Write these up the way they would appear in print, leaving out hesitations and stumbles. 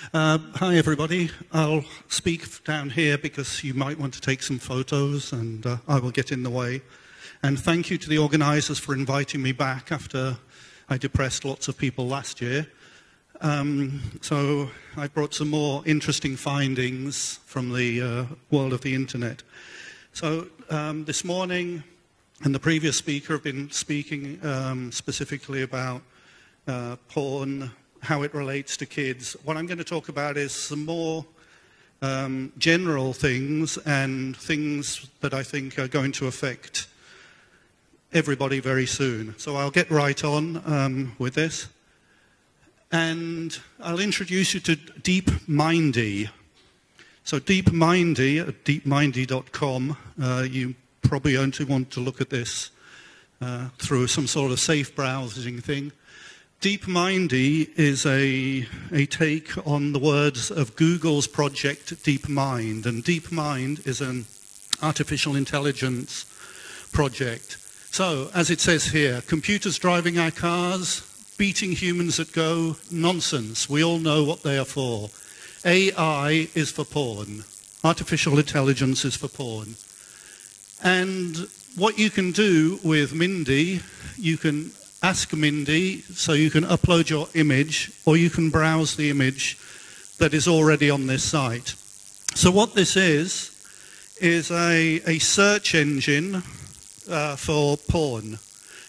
Hi, everybody. I'll speak down here because you might want to take some photos, and I will get in the way. And thank you to the organisers for inviting me back after I depressed lots of people last year. So I brought some more interesting findings from the world of the internet. So this morning and the previous speaker have been speaking specifically about porn, how it relates to kids. What I'm going to talk about is some more general things and things that I think are going to affect everybody very soon. So I'll get right on with this. And I'll introduce you to DeepMindy. So DeepMindy at deepmindy.com, you probably only want to look at this through some sort of safe browsing thing. DeepMindy is a take on the words of Google's project DeepMind. And DeepMind is an artificial intelligence project. So, as it says here, computers driving our cars, beating humans at Go, nonsense. We all know what they are for. AI is for porn. Artificial intelligence is for porn. And what you can do with Mindy, you can ask Mindy, so you can upload your image, or you can browse the image that is already on this site. So what this is a search engine for porn.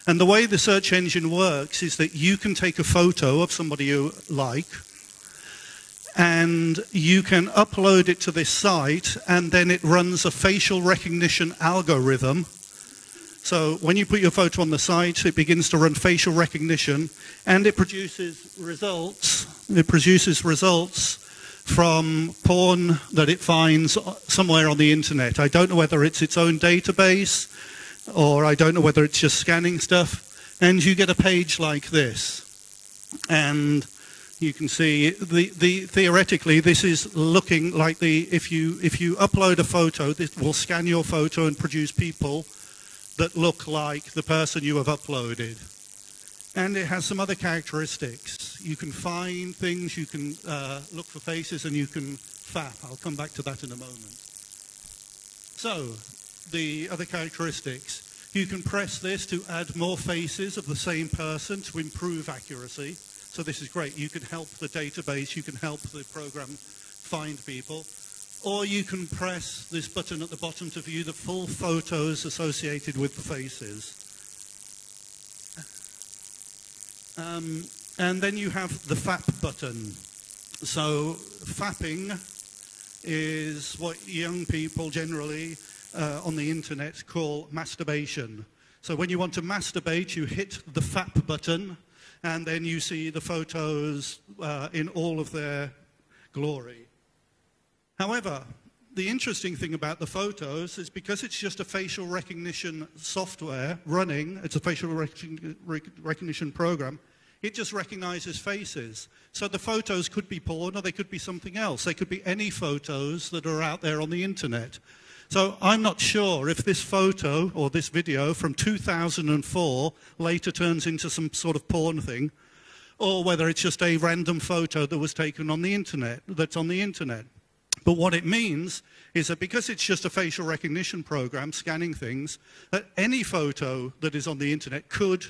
And the way the search engine works is that you can take a photo of somebody you like, and you can upload it to this site, and then it runs a facial recognition algorithm. So when you put your photo on the site, it begins to run facial recognition, and it produces results. It produces results from porn that it finds somewhere on the internet. I don't know whether it's its own database, or I don't know whether it's just scanning stuff. And you get a page like this. And you can see, theoretically, this is looking like if you upload a photo, this will scan your photo and produce people that look like the person you have uploaded. And it has some other characteristics. You can find things, you can look for faces, and you can fap. I'll come back to that in a moment. So, the other characteristics. You can press this to add more faces of the same person to improve accuracy. So this is great. You can help the database, you can help the program find people. Or you can press this button at the bottom to view the full photos associated with the faces. And then you have the FAP button. So fapping is what young people generally on the internet call masturbation. So when you want to masturbate, you hit the FAP button, and then you see the photos in all of their glory. However, the interesting thing about the photos is because it's just a facial recognition software running, it's a facial recognition program, it just recognizes faces. So the photos could be porn, or they could be something else. They could be any photos that are out there on the internet. So I'm not sure if this photo or this video from 2004 later turns into some sort of porn thing, or whether it's just a random photo that was taken on the internet, that's on the internet. But what it means is that because it's just a facial recognition program scanning things, that any photo that is on the internet could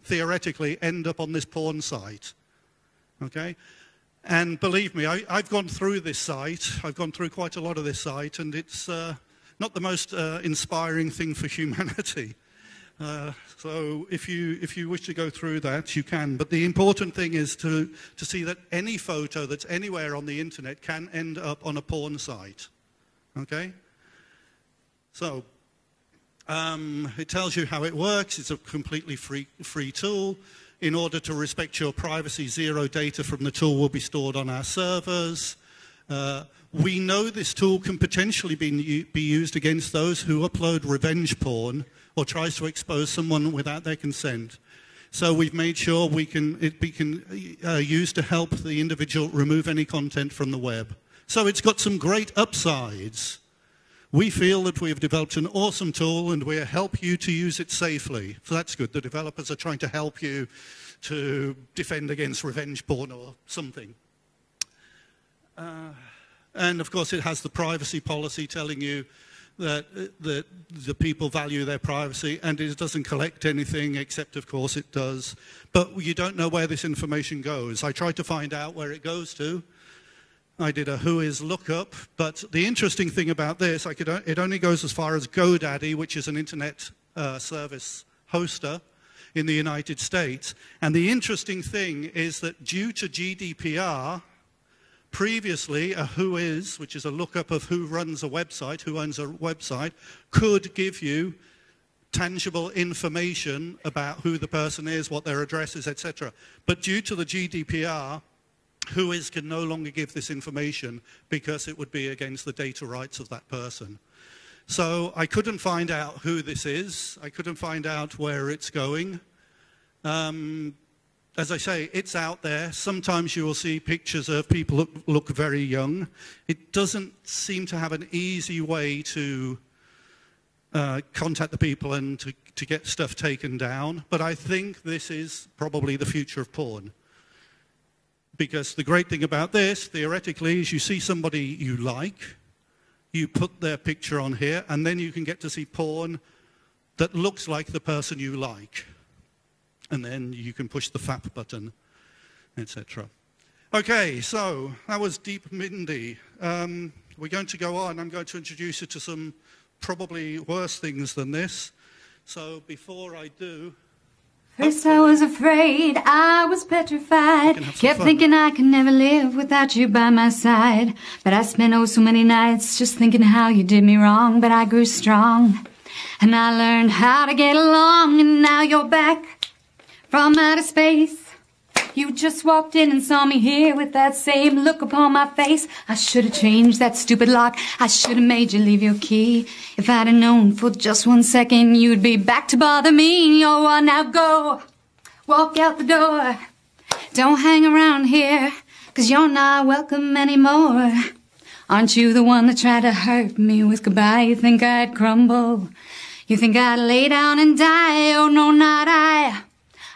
theoretically end up on this porn site. Okay? And believe me, I've gone through this site. I've gone through quite a lot of this site, and it's not the most inspiring thing for humanity. So if you wish to go through that, you can. But the important thing is to see that any photo that's anywhere on the internet can end up on a porn site. Okay? So it tells you how it works. It's a completely free tool. In order to respect your privacy, zero data from the tool will be stored on our servers. We know this tool can potentially be used against those who upload revenge porn or tries to expose someone without their consent. So we've made sure it can use to help the individual remove any content from the web. So it's got some great upsides. We feel that we have developed an awesome tool, and we'll help you to use it safely. So that's good. The developers are trying to help you to defend against revenge porn or something. And of course, it has the privacy policy telling you that the people value their privacy, and it doesn't collect anything, except, of course, it does. But you don't know where this information goes. I tried to find out where it goes to. I did a whois lookup, but the interesting thing about this, it only goes as far as GoDaddy, which is an internet service hoster in the United States. And the interesting thing is that due to GDPR, previously a whois, which is a lookup of who runs a website, who owns a website, could give you tangible information about who the person is, what their address is, etc. But due to the GDPR, whois can no longer give this information because it would be against the data rights of that person. So I couldn't find out who this is. I couldn't find out where it's going. As I say, it's out there. Sometimes you will see pictures of people look very young. It doesn't seem to have an easy way to contact the people and to get stuff taken down. But I think this is probably the future of porn. Because the great thing about this, theoretically, is you see somebody you like, you put their picture on here, and then you can get to see porn that looks like the person you like. And then you can push the FAP button, etc. Okay, so that was Deep Mindy. We're going to go on. I'm going to introduce you to some probably worse things than this. So before I do... First I was afraid, I was petrified, kept thinking I could never live without you by my side. But I spent oh so many nights just thinking how you did me wrong. But I grew strong, and I learned how to get along. And now you're back from outer space. You just walked in and saw me here with that same look upon my face. I should have changed that stupid lock. I should have made you leave your key. If I'd have known for just 1 second you'd be back to bother me. Oh, now go. Walk out the door. Don't hang around here, 'cause you're not welcome anymore. Aren't you the one that tried to hurt me with goodbye? You think I'd crumble? You think I'd lay down and die? Oh, no, not I.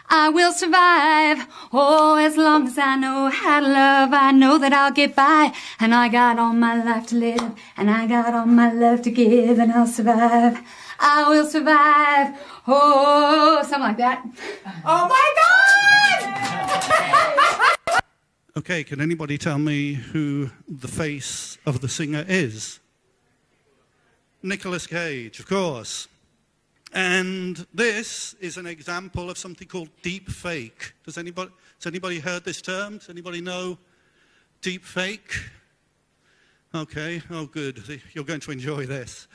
I will survive, oh, as long as I know how to love. I know that I'll get by, and I got all my life to live, and I got all my love to give, and I'll survive. I will survive, oh, something like that. Oh my God! Okay, can anybody tell me who the face of the singer is? Nicolas Cage, of course. And this is an example of something called deep fake. Has anybody heard this term? Does anybody know deep fake? Okay, oh good, you're going to enjoy this.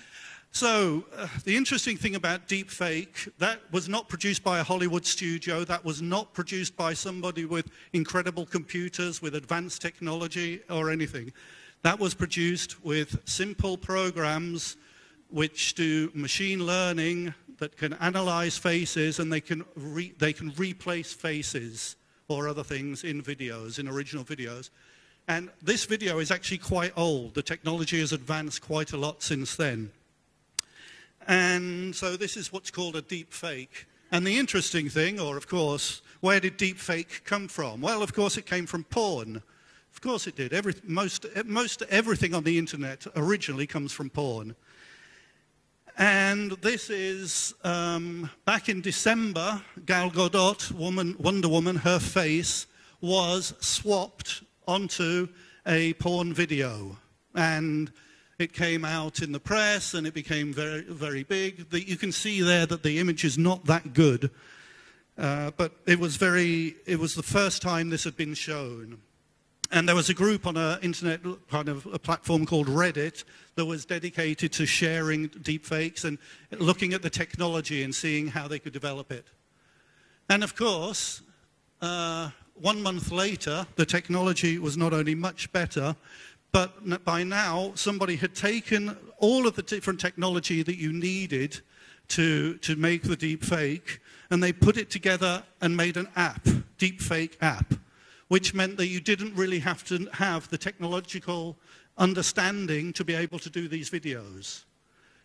So, the interesting thing about deep fake, that was not produced by a Hollywood studio, that was not produced by somebody with incredible computers, with advanced technology or anything. That was produced with simple programs which do machine learning that can analyze faces, and they can replace faces or other things in videos, in original videos. And this video is actually quite old. The technology has advanced quite a lot since then. And so this is what's called a deep fake. And the interesting thing, or of course, where did deep fake come from? Well, of course, it came from porn. Of course it did. Most everything on the internet originally comes from porn. And this is, back in December, Gal Gadot, Wonder Woman, her face was swapped onto a porn video. And it came out in the press, and it became very, very big. You can see there that the image is not that good, but it was the first time this had been shown. And there was a group on an internet kind of a platform called Reddit that was dedicated to sharing deepfakes and looking at the technology and seeing how they could develop it. And of course, 1 month later, the technology was not only much better, but by now somebody had taken all of the different technology that you needed to make the deepfake, and they put it together and made an app, deepfake app, which meant that you didn't really have to have the technological understanding to be able to do these videos.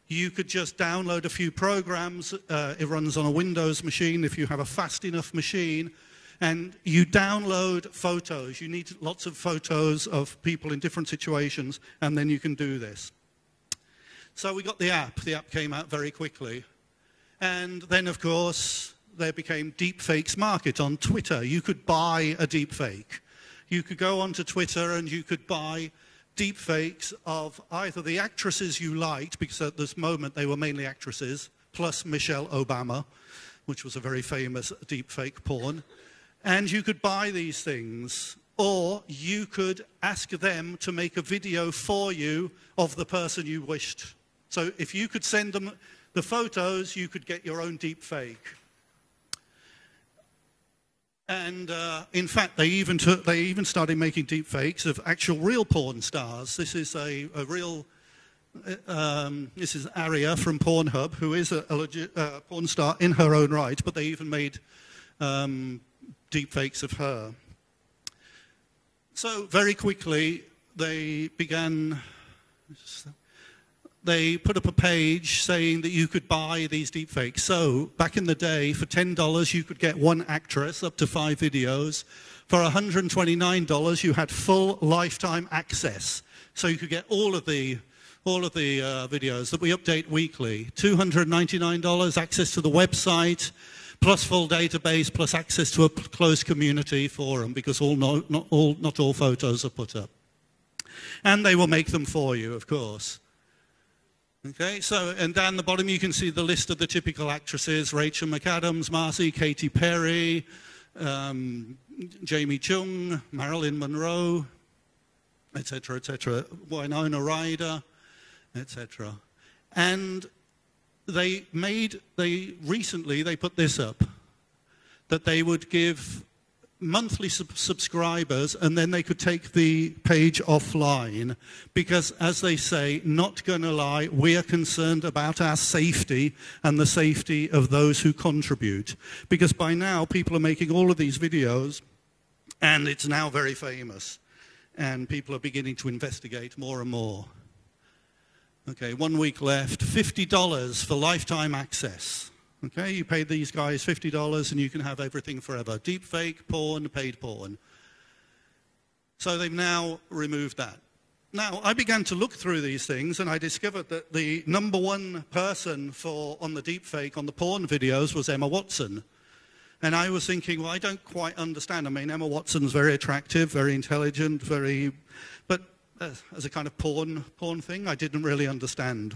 You could just download a few programs. It runs on a Windows machine. If you have a fast enough machine, And you download photos. You need lots of photos of people in different situations, and then you can do this. So we got the app. The app came out very quickly. And then, of course, there became deepfakes market on Twitter. You could buy a deepfake. You could go onto Twitter and you could buy deepfakes of either the actresses you liked, because at this moment they were mainly actresses, plus Michelle Obama, which was a very famous deepfake porn. And you could buy these things, or you could ask them to make a video for you of the person you wished. So if you could send them the photos, you could get your own deepfake. And in fact, they even started making deepfakes of actual real porn stars. This is a real, this is Aria from Pornhub, who is a legit porn star in her own right, but they even made deepfakes of her. So very quickly, they put up a page saying that you could buy these deepfakes. So back in the day, for $10, you could get one actress, up to 5 videos. For $129, you had full lifetime access. So you could get all of the videos that we update weekly. $299, access to the website, plus full database, plus access to a closed community forum, because not all photos are put up. And they will make them for you, of course. Okay, so, and down the bottom you can see the list of the typical actresses: Rachel McAdams, Marcy, Katy Perry, Jamie Chung, Marilyn Monroe, etc., Winona Ryder, etc. And recently they put this up, that they would give monthly subscribers, and then they could take the page offline, because, as they say, not going to lie, we are concerned about our safety and the safety of those who contribute. Because by now people are making all of these videos, and it's now very famous, and people are beginning to investigate more and more. Okay, 1 week left, $50 for lifetime access. Okay, you pay these guys $50 and you can have everything forever. Deepfake, porn, paid porn. So they've now removed that. Now, I began to look through these things, and I discovered that the #1 person on the deepfake, on the porn videos, was Emma Watson. And I was thinking, well, I don't quite understand. I mean, Emma Watson's very attractive, very intelligent, but as a kind of porn thing, I didn't really understand.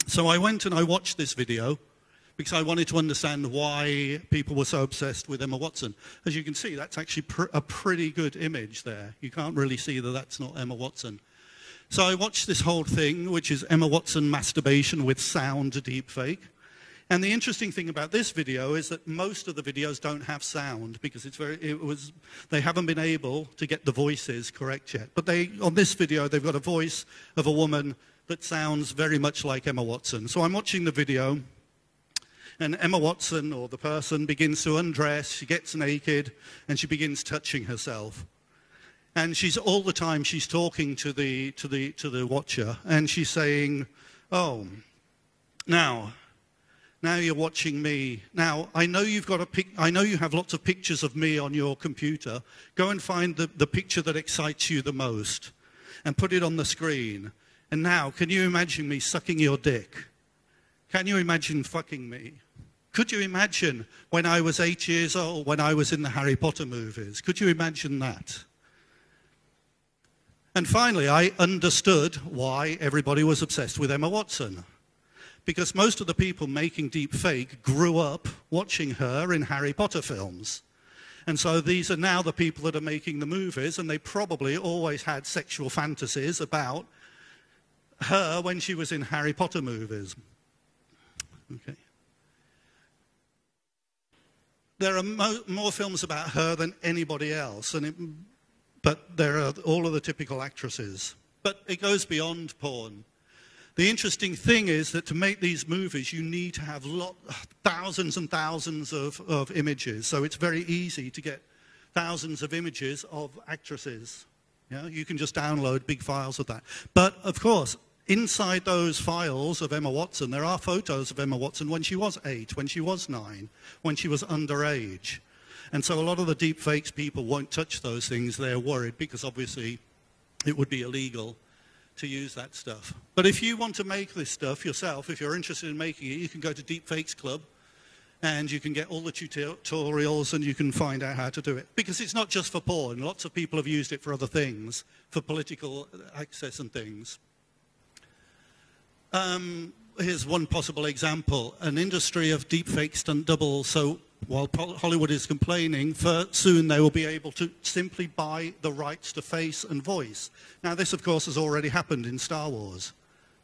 So I went and I watched this video, because I wanted to understand why people were so obsessed with Emma Watson. As you can see, that's actually a pretty good image there. You can't really see that that's not Emma Watson. So I watched this whole thing, which is Emma Watson masturbation with sound deepfake. And the interesting thing about this video is that most of the videos don't have sound, because they haven't been able to get the voices correct yet. But on this video, they've got a voice of a woman that sounds very much like Emma Watson. So I'm watching the video, and Emma Watson, or the person, begins to undress. She gets naked, and she begins touching herself. And all the time she's talking to the watcher, and she's saying, "Oh, now you're watching me. Now I know I know you have lots of pictures of me on your computer. Go and find the picture that excites you the most, and put it on the screen. And now, can you imagine me sucking your dick? Can you imagine fucking me? Could you imagine when I was 8 years old, when I was in the Harry Potter movies? Could you imagine that?" And finally, I understood why everybody was obsessed with Emma Watson. Because most of the people making deepfake grew up watching her in Harry Potter films. And so these are now the people that are making the movies, and they probably always had sexual fantasies about her when she was in Harry Potter movies. Okay. There are more films about her than anybody else, but there are all of the typical actresses. But it goes beyond porn. The interesting thing is that to make these movies, you need to have thousands and thousands of images. So it's very easy to get thousands of images of actresses. You can just download big files of that. But, of course, inside those files of Emma Watson, there are photos of Emma Watson when she was 8, when she was 9, when she was underage. And so a lot of the deep fakes people won't touch those things. They're worried because obviously it would be illegal to use that stuff. But if you want to make this stuff yourself, if you're interested in making it, you can go to Deepfakes Club and you can get all the tutorials and you can find out how to do it. Because it's not just for porn. Lots of people have used it for other things, for political access and things. Here's one possible example. An industry of deepfake stunt doubles. So while Hollywood is complaining, soon they will be able to simply buy the rights to face and voice. Now this, of course, has already happened in Star Wars.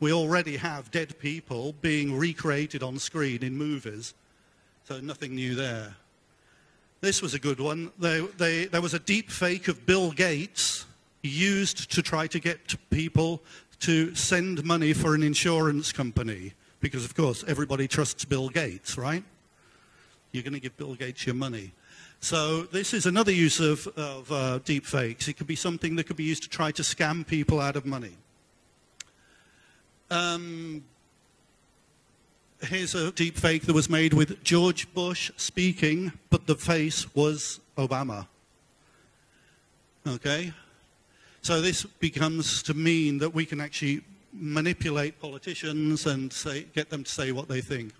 We already have dead people being recreated on screen in movies. So nothing new there. This was a good one. There was a deep fake of Bill Gates used to try to get people to send money for an insurance company. Because, of course, everybody trusts Bill Gates, right? You're going to give Bill Gates your money. So this is another use of deep fakes. It could be something that could be used to try to scam people out of money. Here's a deep fake that was made with George Bush speaking, but the face was Obama. Okay? So this becomes to mean that we can actually manipulate politicians and get them to say what they think.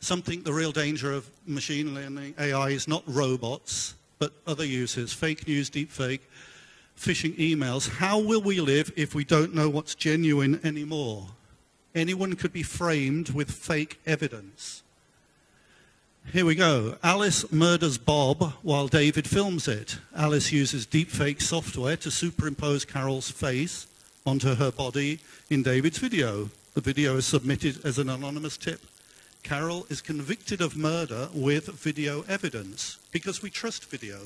The real danger of machine learning AI is not robots, but other uses. Fake news, deep fake, phishing emails. How will we live if we don't know what's genuine anymore? Anyone could be framed with fake evidence. Here we go. Alice murders Bob while David films it. Alice uses deepfake software to superimpose Carol's face onto her body in David's video. The video is submitted as an anonymous tip. Carol is convicted of murder with video evidence because we trust video.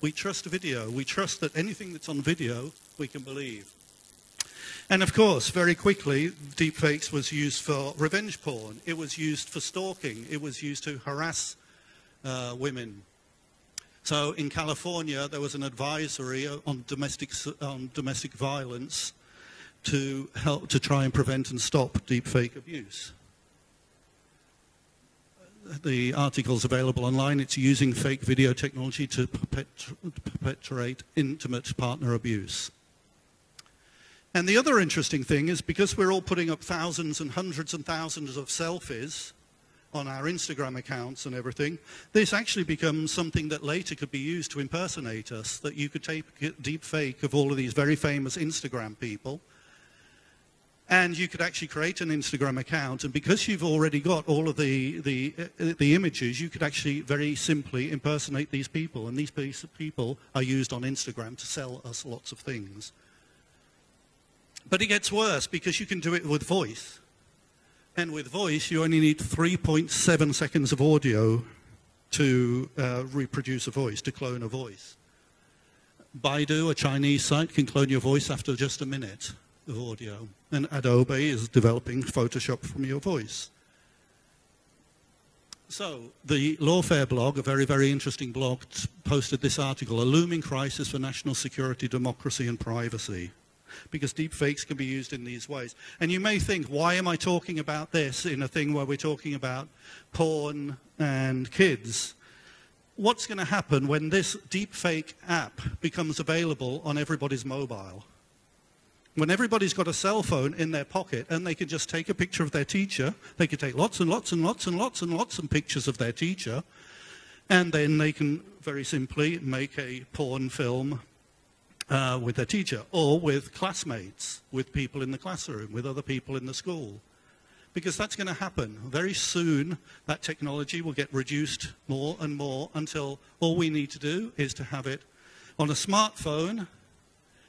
We trust video. We trust that anything that's on video we can believe. And of course, very quickly, deepfakes was used for revenge porn. It was used for stalking. It was used to harass women. So in California, there was an advisory on domestic violence to help to try and prevent and stop deepfake abuse. The article's available online. It's using fake video technology to perpetrate intimate partner abuse. And the other interesting thing is because we're all putting up thousands and hundreds and thousands of selfies on our Instagram accounts and everything, this actually becomes something that later could be used to impersonate us, that you could take a deep fake of all of these very famous Instagram people, and you could actually create an Instagram account, and because you've already got all of the images, you could actually very simply impersonate these people, and these people are used on Instagram to sell us lots of things. But it gets worse because you can do it with voice. And with voice, you only need 3.7 seconds of audio to reproduce a voice, to clone a voice. Baidu, a Chinese site, can clone your voice after just a minute of audio. And Adobe is developing Photoshop from your voice. So the Lawfare blog, a very, very interesting blog, posted this article, A Looming Crisis for National Security, Democracy and Privacy. Because deepfakes can be used in these ways. And you may think, why am I talking about this in a thing where we're talking about porn and kids? What's going to happen when this deepfake app becomes available on everybody's mobile? When everybody's got a cell phone in their pocket and they can just take a picture of their teacher, they can take lots and lots and lots and lots and lots of pictures of their teacher, and then they can very simply make a porn film with their teacher, or with classmates, with people in the classroom, with other people in the school. Because that's going to happen. Very soon, that technology will get reduced more and more until all we need to do is to have it on a smartphone,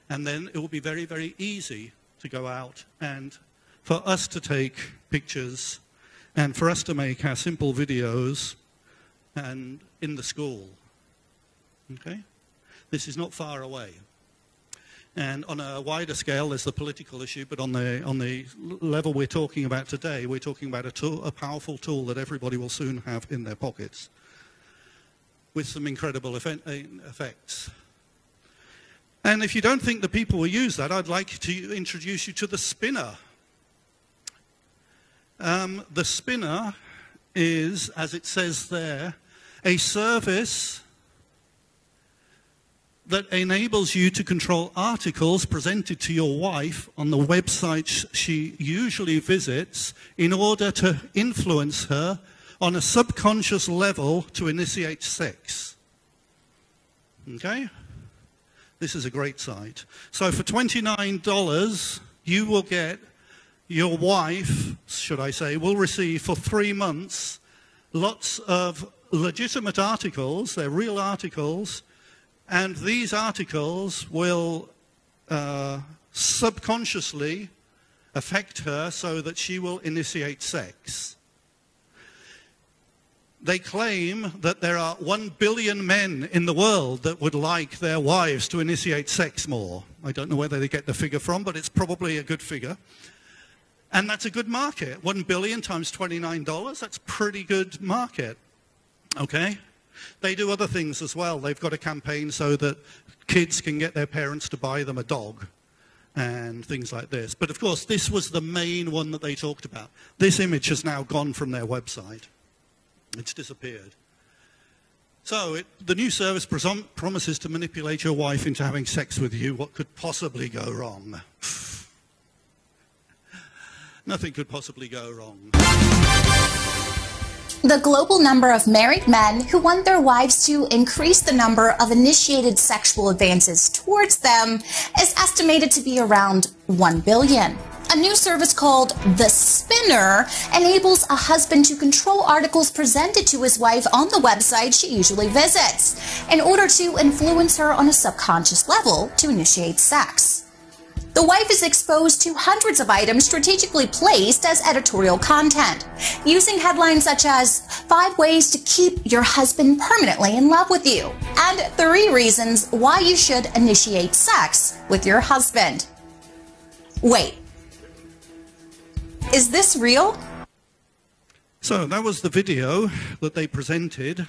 and then it will be very, very easy to go out and for us to take pictures and for us to make our simple videos and in the school. Okay? This is not far away. And on a wider scale, there's the political issue, but on the level we're talking about today, we're talking about a powerful tool that everybody will soon have in their pockets with some incredible effects. And if you don't think that people will use that, I'd like to introduce you to the spinner. The spinner is, as it says there, a service that enables you to control articles presented to your wife on the websites she usually visits in order to influence her on a subconscious level to initiate sex. Okay? This is a great site. So for $29, you will get, your wife, should I say, will receive for 3 months lots of legitimate articles, they're real articles, and these articles will subconsciously affect her so that she will initiate sex. They claim that there are 1 billion men in the world that would like their wives to initiate sex more. I don't know where they get the figure from, but it's probably a good figure. And that's a good market. 1 billion times $29, that's pretty good market. Okay? They do other things as well. They've got a campaign so that kids can get their parents to buy them a dog and things like this. But of course, this was the main one that they talked about. This image has now gone from their website. It's disappeared. So the new service promises to manipulate your wife into having sex with you. What could possibly go wrong? Nothing could possibly go wrong. The global number of married men who want their wives to increase the number of initiated sexual advances towards them is estimated to be around 1 billion. A new service called The Spinner enables a husband to control articles presented to his wife on the website she usually visits in order to influence her on a subconscious level to initiate sex. The wife is exposed to hundreds of items strategically placed as editorial content, using headlines such as 5 ways to keep your husband permanently in love with you and 3 reasons why you should initiate sex with your husband. Wait. Is this real? So that was the video that they presented.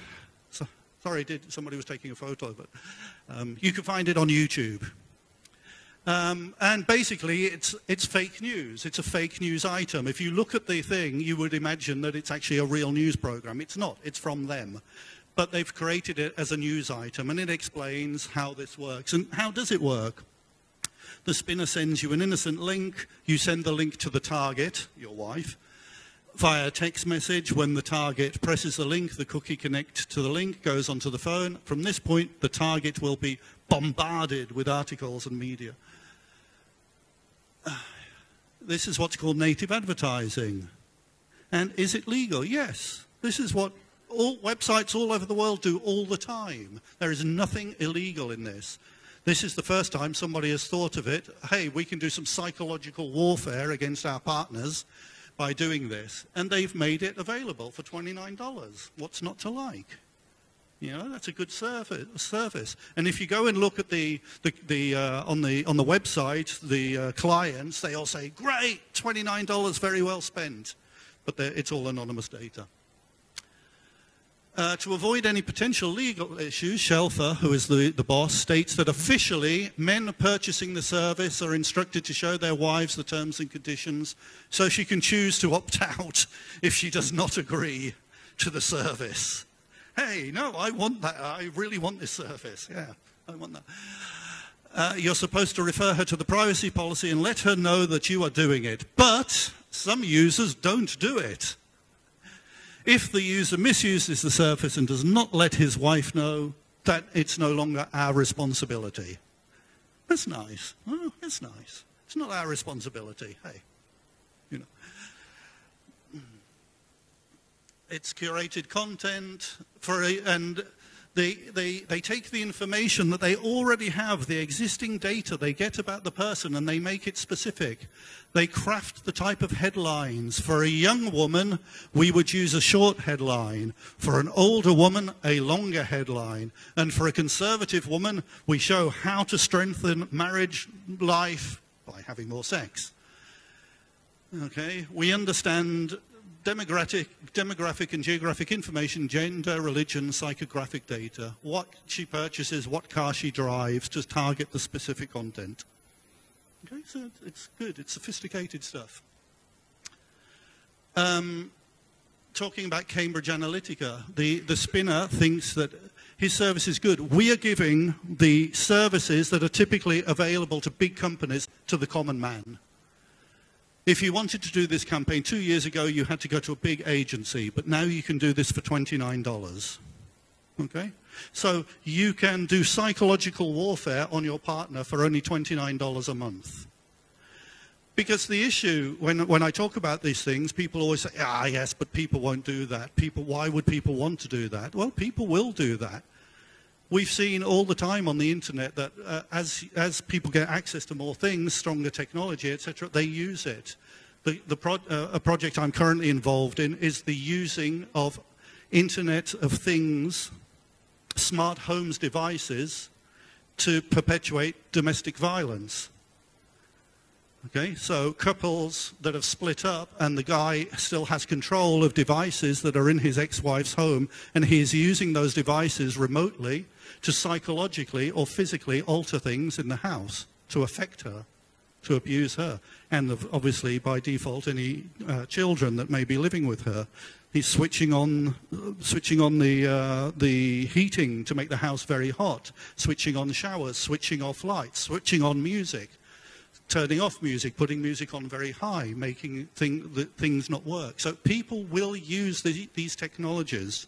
So, sorry, somebody was taking a photo of it. You can find it on YouTube. And basically, it's fake news. It's a fake news item. If you look at the thing, you would imagine that it's actually a real news program. It's not. It's from them. But they've created it as a news item, and it explains how this works. And how does it work? The spinner sends you an innocent link. You send the link to the target, your wife, via text message. When the target presses the link, the cookie connects to the link, goes onto the phone. From this point, the target will be bombarded with articles and media. This is what's called native advertising. And is it legal? Yes. This is what all websites all over the world do all the time. There is nothing illegal in this. This is the first time somebody has thought of it. Hey, we can do some psychological warfare against our partners by doing this. And they've made it available for $29. What's not to like? You know, that's a good service. And if you go and look at on the website, the clients, they all say, great, $29, very well spent. But it's all anonymous data. To avoid any potential legal issues, Shelfer, who is the boss, states that officially men purchasing the service are instructed to show their wives the terms and conditions so she can choose to opt out if she does not agree to the service. Hey, no, I want that. I really want this service. Yeah, I want that. You're supposed to refer her to the privacy policy and let her know that you are doing it. But some users don't do it. If the user misuses the service and does not let his wife know, that it's no longer our responsibility. That's nice. Oh, it's nice. It's not our responsibility. Hey, you know. It's curated content and they take the information that they already have, the existing data they get about the person, and they make it specific. They craft the type of headlines. For a young woman, we would use a short headline. For an older woman, a longer headline. And for a conservative woman, we show how to strengthen marriage life by having more sex. Okay, we understand demographic and geographic information, gender, religion, psychographic data, what she purchases, what car she drives to target the specific content. Okay, so it's good, it's sophisticated stuff. talking about Cambridge Analytica, the spinner thinks that his service is good. We are giving the services that are typically available to big companies to the common man. If you wanted to do this campaign 2 years ago, you had to go to a big agency, but now you can do this for $29. Okay? So you can do psychological warfare on your partner for only $29 a month. Because the issue, when I talk about these things, people always say, ah, yes, but people won't do that. Why would people want to do that? Well, people will do that. We've seen all the time on the internet that as people get access to more things, stronger technology, etc., they use it. A project I'm currently involved in is the using of Internet of Things, smart homes devices to perpetuate domestic violence. Okay, so couples that have split up and the guy still has control of devices that are in his ex-wife's home, and he is using those devices remotely to psychologically or physically alter things in the house to affect her, to abuse her, and obviously by default any children that may be living with her. He's switching on the heating to make the house very hot, switching on showers, switching off lights, switching on music, turning off music, putting music on very high, making things not work. So people will use these technologies.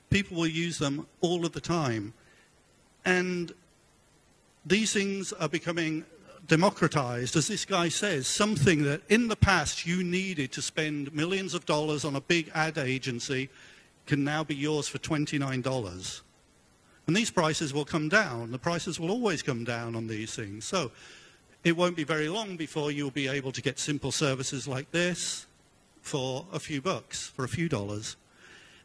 People will use them all of the time. And these things are becoming democratized, as this guy says, something that in the past you needed to spend millions of dollars on a big ad agency can now be yours for $29. And these prices will come down. The prices will always come down on these things. So it won't be very long before you'll be able to get simple services like this for a few bucks, for a few dollars.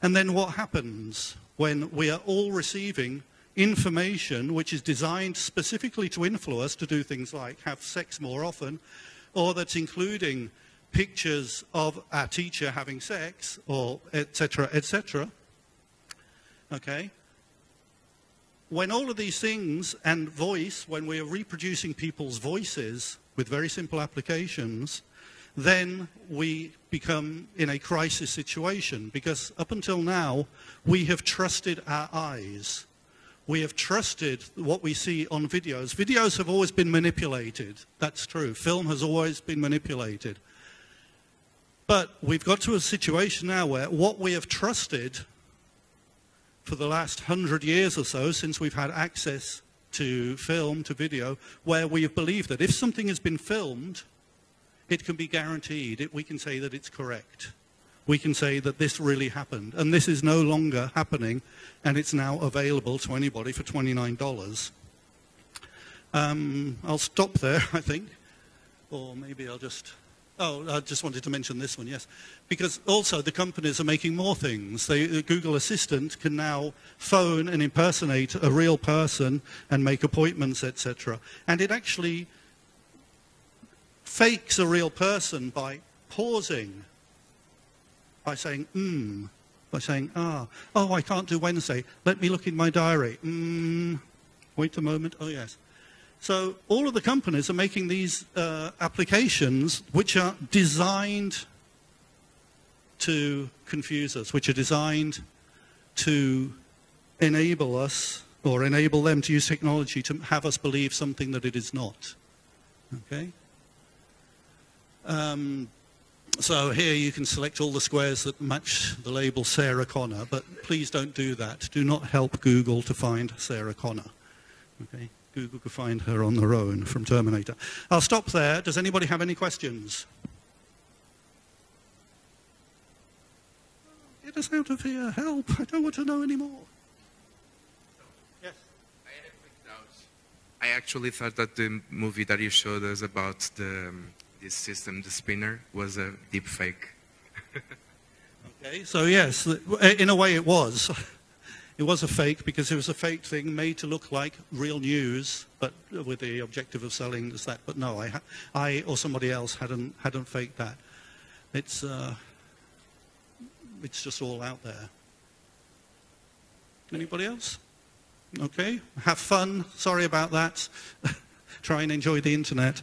And then what happens when we are all receiving information which is designed specifically to influence to do things like have sex more often, or that's including pictures of our teacher having sex, or etc., etc. Okay? When all of these things, and voice, when we are reproducing people's voices with very simple applications, then we become in a crisis situation, because up until now we have trusted our eyes. We have trusted what we see on videos. Videos have always been manipulated. That's true. Film has always been manipulated. But we've got to a situation now where what we have trusted for the last 100 years or so, since we've had access to film, to video, where we have believed that if something has been filmed, it can be guaranteed. We can say that it's correct. We can say that this really happened. And this is no longer happening, and it's now available to anybody for $29. I'll stop there, I think. Or maybe I'll just... Oh, I just wanted to mention this one, yes. Because also the companies are making more things. The Google Assistant can now phone and impersonate a real person and make appointments, etc. And it actually fakes a real person by pausing, by saying, by saying, ah, oh, I can't do Wednesday. Let me look in my diary. Wait a moment. Oh, yes. So all of the companies are making these applications which are designed to confuse us, which are designed to enable us or enable them to use technology to have us believe something that it is not. Okay? So here you can select all the squares that match the label Sarah Connor, but please don't do that. Do not help Google to find Sarah Connor. Okay? Google could find her on their own from Terminator. I'll stop there. Does anybody have any questions? Get us out of here. Help. I don't want to know anymore. Yes? I had a quick doubt. I actually thought that the movie that you showed us about this system, the spinner, was a deep fake. Okay, so yes, in a way it was. It was a fake because it was a fake thing made to look like real news, but with the objective of selling us that. But no, I or somebody else hadn't faked that. It's just all out there. Anybody else? Okay, have fun. Sorry about that. Try and enjoy the internet.